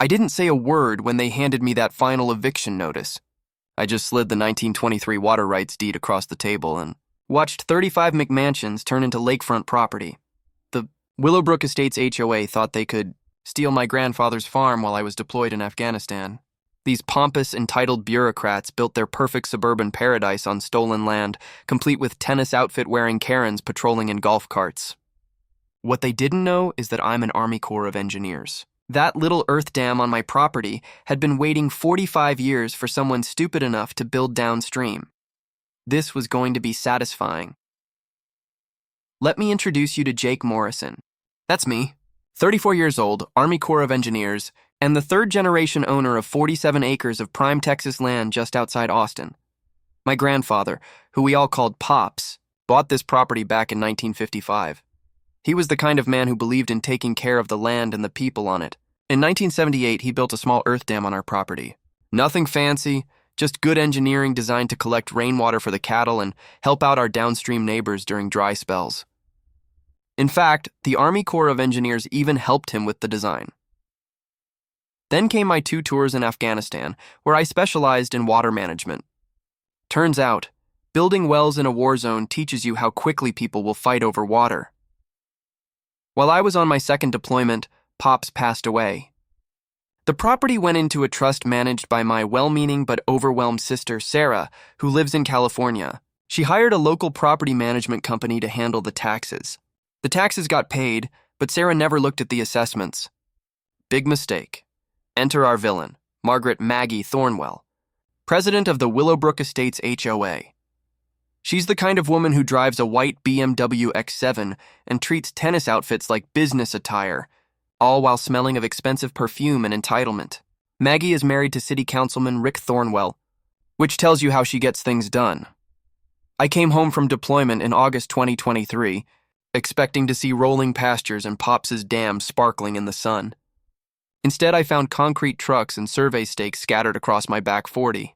I didn't say a word when they handed me that final eviction notice. I just slid the 1923 water rights deed across the table and watched 35 McMansions turn into lakefront property. The Willowbrook Estates HOA thought they could steal my grandfather's farm while I was deployed in Afghanistan. These pompous, entitled bureaucrats built their perfect suburban paradise on stolen land, complete with tennis outfit-wearing Karens patrolling in golf carts. What they didn't know is that I'm an Army Corps of Engineers. That little earth dam on my property had been waiting 45 years for someone stupid enough to build downstream. This was going to be satisfying. Let me introduce you to Jake Morrison. That's me, 34 years old, Army Corps of Engineers, and the third-generation owner of 47 acres of prime Texas land just outside Austin. My grandfather, who we all called Pops, bought this property back in 1955. He was the kind of man who believed in taking care of the land and the people on it. In 1978, he built a small earth dam on our property. Nothing fancy, just good engineering designed to collect rainwater for the cattle and help out our downstream neighbors during dry spells. In fact, the Army Corps of Engineers even helped him with the design. Then came my 2 tours in Afghanistan, where I specialized in water management. Turns out, building wells in a war zone teaches you how quickly people will fight over water. While I was on my second deployment, Pops passed away. The property went into a trust managed by my well-meaning but overwhelmed sister, Sarah, who lives in California. She hired a local property management company to handle the taxes. The taxes got paid, but Sarah never looked at the assessments. Big mistake. Enter our villain, Margaret Maggie Thornwell, president of the Willowbrook Estates HOA. She's the kind of woman who drives a white BMW X7 and treats tennis outfits like business attire, all while smelling of expensive perfume and entitlement. Maggie is married to City Councilman Rick Thornwell, which tells you how she gets things done. I came home from deployment in August 2023, expecting to see rolling pastures and Pops' dam sparkling in the sun. Instead, I found concrete trucks and survey stakes scattered across my back 40.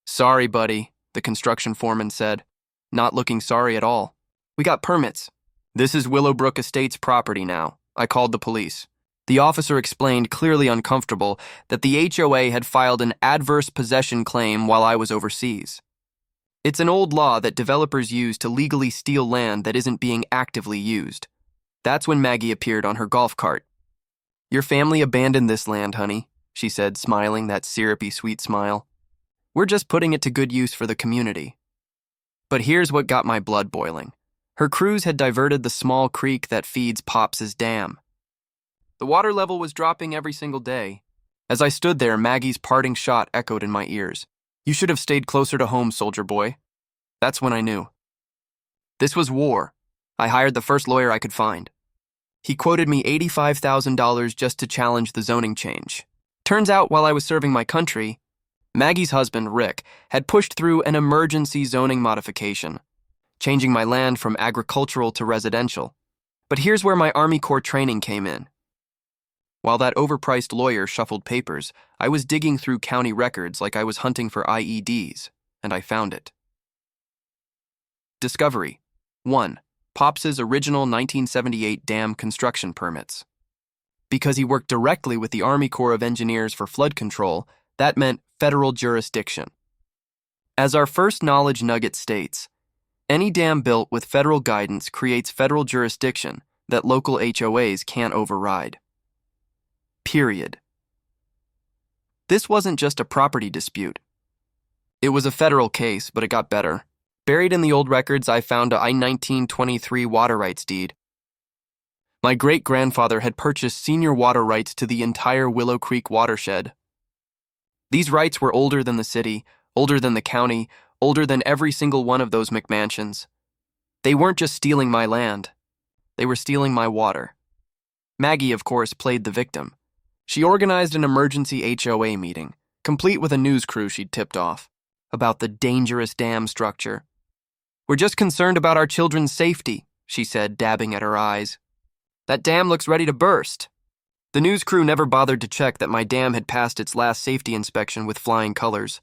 Sorry, buddy, the construction foreman said, not looking sorry at all. We got permits. This is Willowbrook Estates property now. I called the police. The officer explained, clearly uncomfortable, that the HOA had filed an adverse possession claim while I was overseas. It's an old law that developers use to legally steal land that isn't being actively used. That's when Maggie appeared on her golf cart. Your family abandoned this land, honey, she said, smiling that syrupy sweet smile. We're just putting it to good use for the community. But here's what got my blood boiling. Her crews had diverted the small creek that feeds Pops' dam. The water level was dropping every single day. As I stood there, Maggie's parting shot echoed in my ears. You should have stayed closer to home, soldier boy. That's when I knew. This was war. I hired the first lawyer I could find. He quoted me $85,000 just to challenge the zoning change. Turns out, while I was serving my country, Maggie's husband, Rick, had pushed through an emergency zoning modification, changing my land from agricultural to residential. But here's where my Army Corps training came in. While that overpriced lawyer shuffled papers, I was digging through county records like I was hunting for IEDs, and I found it. Discovery 1. Pops' original 1978 dam construction permits. Because he worked directly with the Army Corps of Engineers for flood control, that meant federal jurisdiction. As our first knowledge nugget states, any dam built with federal guidance creates federal jurisdiction that local HOAs can't override. Period. This wasn't just a property dispute. It was a federal case, but it got better. Buried in the old records, I found a I-1923 water rights deed. My great-grandfather had purchased senior water rights to the entire Willow Creek watershed. These rights were older than the city, older than the county, older than every single one of those McMansions. They weren't just stealing my land. They were stealing my water. Maggie, of course, played the victim. She organized an emergency HOA meeting, complete with a news crew she'd tipped off, about the dangerous dam structure. We're just concerned about our children's safety, she said, dabbing at her eyes. That dam looks ready to burst. The news crew never bothered to check that my dam had passed its last safety inspection with flying colors.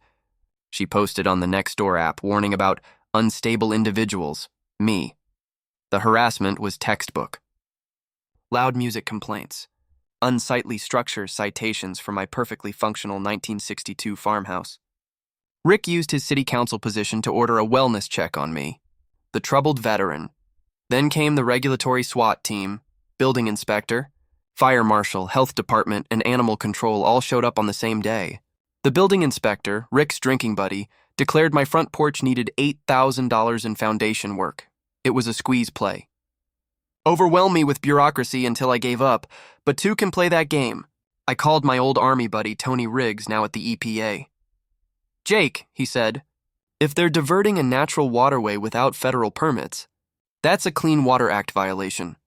She posted on the Nextdoor app warning about unstable individuals, me. The harassment was textbook. Loud music complaints. unsightly structure citations for my perfectly functional 1962 farmhouse. Rick used his city council position to order a wellness check on me, the troubled veteran. Then came the regulatory SWAT team, building inspector, fire marshal, health department, and animal control all showed up on the same day. The building inspector, Rick's drinking buddy, declared my front porch needed $8,000 in foundation work. It was a squeeze play. Overwhelm me with bureaucracy until I gave up, but two can play that game. I called my old Army buddy Tony Riggs, now at the EPA. Jake, he said, if they're diverting a natural waterway without federal permits, that's a Clean Water Act violation.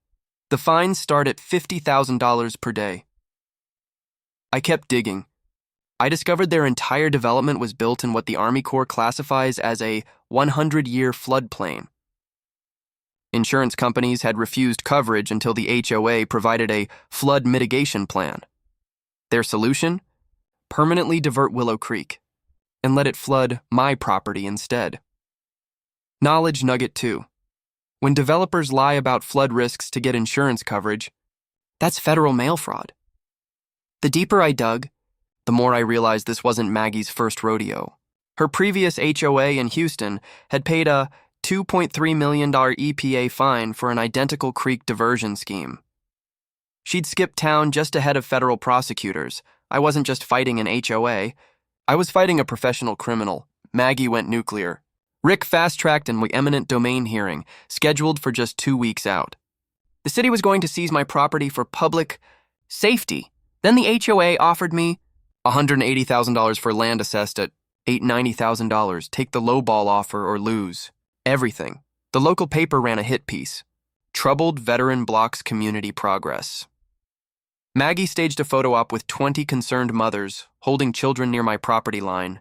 The fines start at $50,000 per day. I kept digging. I discovered their entire development was built in what the Army Corps classifies as a 100-year floodplain. Insurance companies had refused coverage until the HOA provided a flood mitigation plan. Their solution? Permanently divert Willow Creek and let it flood my property instead. Knowledge nugget 2. When developers lie about flood risks to get insurance coverage, that's federal mail fraud. The deeper I dug, the more I realized this wasn't Maggie's first rodeo. Her previous HOA in Houston had paid a $2.3 million EPA fine for an identical creek diversion scheme. She'd skipped town just ahead of federal prosecutors. I wasn't just fighting an HOA. I was fighting a professional criminal. Maggie went nuclear. Rick fast-tracked an eminent domain hearing, scheduled for just 2 weeks out. The city was going to seize my property for public safety. Then the HOA offered me $180,000 for land assessed at $890,000. Take the lowball offer or lose everything. The local paper ran a hit piece. Troubled veteran blocks community progress. Maggie staged a photo op with 20 concerned mothers holding children near my property line.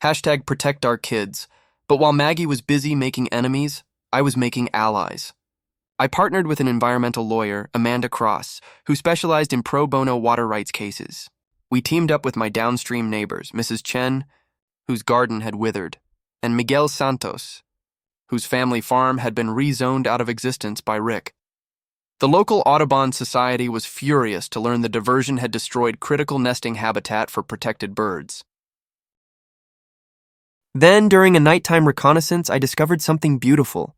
#protect our kids. But while Maggie was busy making enemies, I was making allies. I partnered with an environmental lawyer, Amanda Cross, who specialized in pro bono water rights cases. We teamed up with my downstream neighbors, Mrs. Chen, whose garden had withered, and Miguel Santos, whose family farm had been rezoned out of existence by Rick. The local Audubon Society was furious to learn the diversion had destroyed critical nesting habitat for protected birds. Then, during a nighttime reconnaissance, I discovered something beautiful.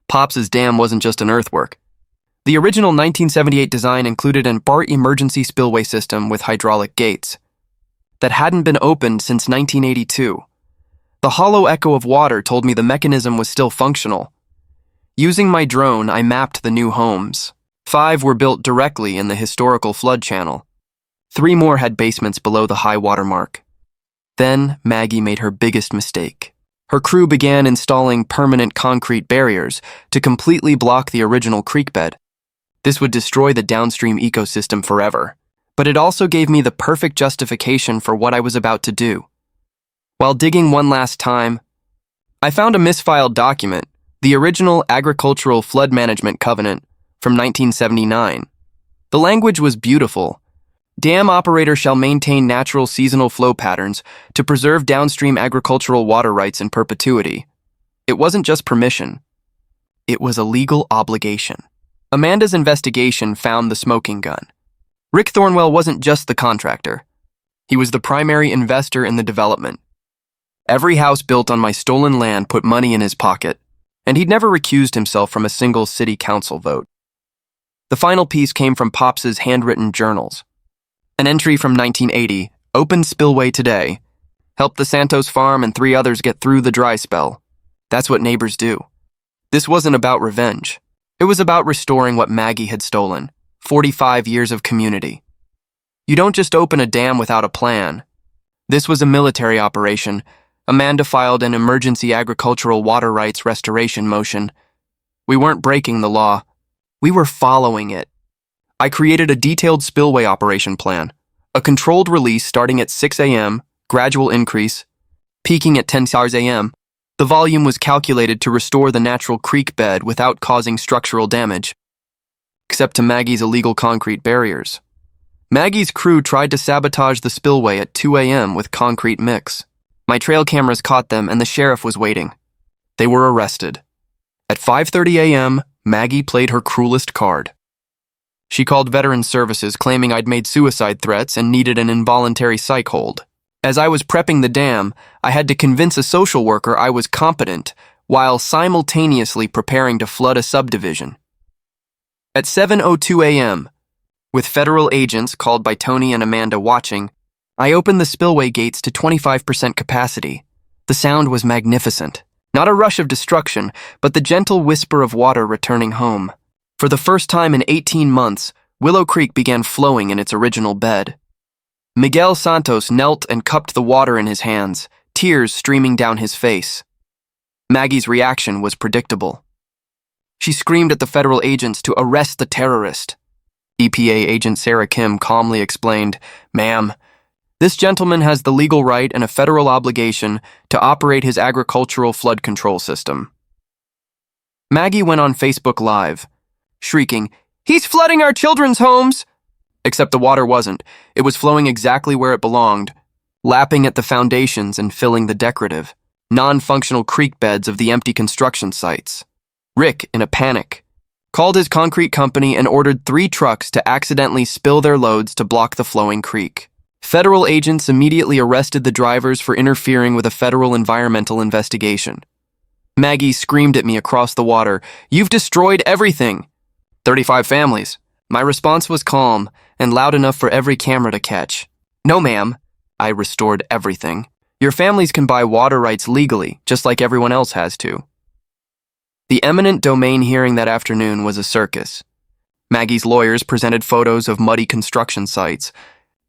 Pops's dam wasn't just an earthwork. The original 1978 design included an BART emergency spillway system with hydraulic gates that hadn't been opened since 1982. The hollow echo of water told me the mechanism was still functional. Using my drone, I mapped the new homes. 5 were built directly in the historical flood channel. 3 more had basements below the high water mark. Then Maggie made her biggest mistake. Her crew began installing permanent concrete barriers to completely block the original creek bed. This would destroy the downstream ecosystem forever, but it also gave me the perfect justification for what I was about to do. While digging one last time, I found a misfiled document, the original Agricultural Flood Management Covenant from 1979. The language was beautiful. Dam operator shall maintain natural seasonal flow patterns to preserve downstream agricultural water rights in perpetuity. It wasn't just permission. It was a legal obligation. Amanda's investigation found the smoking gun. Rick Thornwell wasn't just the contractor. He was the primary investor in the development. Every house built on my stolen land put money in his pocket, and he'd never recused himself from a single city council vote. The final piece came from Pops's handwritten journals. An entry from 1980, open spillway today, helped the Santos farm and 3 others get through the dry spell. That's what neighbors do. This wasn't about revenge. It was about restoring what Maggie had stolen, 45 years of community. You don't just open a dam without a plan. This was a military operation. Amanda filed an emergency agricultural water rights restoration motion. We weren't breaking the law. We were following it. I created a detailed spillway operation plan, a controlled release starting at 6 a.m., gradual increase, peaking at 10 a.m. The volume was calculated to restore the natural creek bed without causing structural damage, except to Maggie's illegal concrete barriers. Maggie's crew tried to sabotage the spillway at 2 a.m. with concrete mix. My trail cameras caught them and the sheriff was waiting. They were arrested. At 5:30 a.m., Maggie played her cruelest card. She called veteran services claiming I'd made suicide threats and needed an involuntary psych hold. As I was prepping the dam, I had to convince a social worker I was competent while simultaneously preparing to flood a subdivision. At 7:02 a.m., with federal agents called by Tony and Amanda watching, I opened the spillway gates to 25% capacity. The sound was magnificent. Not a rush of destruction, but the gentle whisper of water returning home. For the first time in 18 months, Willow Creek began flowing in its original bed. Miguel Santos knelt and cupped the water in his hands, tears streaming down his face. Maggie's reaction was predictable. She screamed at the federal agents to arrest the terrorist. EPA agent Sarah Kim calmly explained, "Ma'am, this gentleman has the legal right and a federal obligation to operate his agricultural flood control system." Maggie went on Facebook Live, shrieking, "He's flooding our children's homes!" Except the water wasn't. It was flowing exactly where it belonged, lapping at the foundations and filling the decorative, non-functional creek beds of the empty construction sites. Rick, in a panic, called his concrete company and ordered 3 trucks to accidentally spill their loads to block the flowing creek. Federal agents immediately arrested the drivers for interfering with a federal environmental investigation. Maggie screamed at me across the water, "You've destroyed everything!" 35 families. My response was calm and loud enough for every camera to catch. "No, ma'am." I restored everything. "Your families can buy water rights legally, just like everyone else has to." The eminent domain hearing that afternoon was a circus. Maggie's lawyers presented photos of muddy construction sites,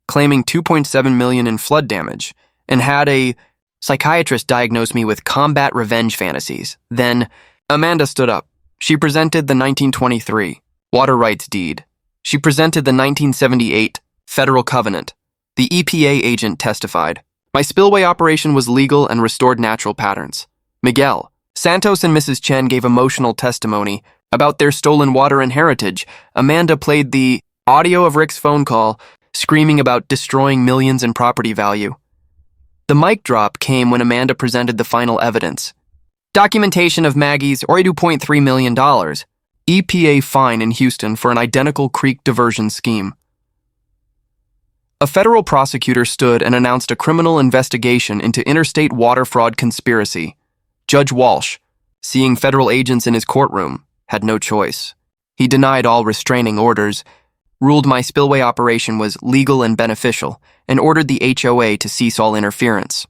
claiming $2.7 million in flood damage, and had a psychiatrist diagnose me with combat revenge fantasies. Then, Amanda stood up. She presented the 1923 water rights deed. She presented the 1978 federal covenant. The EPA agent testified. My spillway operation was legal and restored natural patterns. Miguel, Santos and Mrs. Chen gave emotional testimony about their stolen water and heritage. Amanda played the audio of Rick's phone call, screaming about destroying millions in property value. The mic drop came when Amanda presented the final evidence. Documentation of Maggie's $42.3 million EPA fine in Houston for an identical creek diversion scheme. A federal prosecutor stood and announced a criminal investigation into interstate water fraud conspiracy. Judge Walsh, seeing federal agents in his courtroom, had no choice. He denied all restraining orders, ruled my spillway operation was legal and beneficial, and ordered the HOA to cease all interference.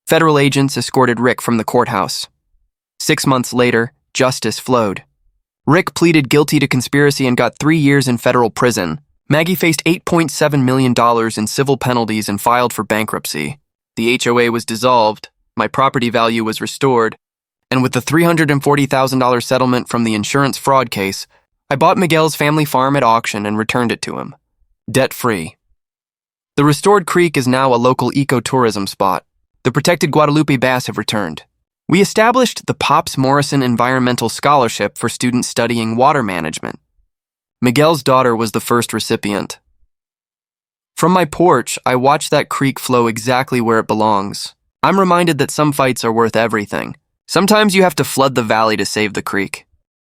Federal agents escorted Rick from the courthouse. 6 months later, justice flowed. Rick pleaded guilty to conspiracy and got 3 years in federal prison. Maggie faced $8.7 million in civil penalties and filed for bankruptcy. The HOA was dissolved, my property value was restored, and with the $340,000 settlement from the insurance fraud case, I bought Miguel's family farm at auction and returned it to him, debt-free. The restored creek is now a local ecotourism spot. The protected Guadalupe bass have returned. We established the Pops Morrison Environmental Scholarship for students studying water management. Miguel's daughter was the first recipient. From my porch, I watch that creek flow exactly where it belongs. I'm reminded that some fights are worth everything. Sometimes you have to flood the valley to save the creek.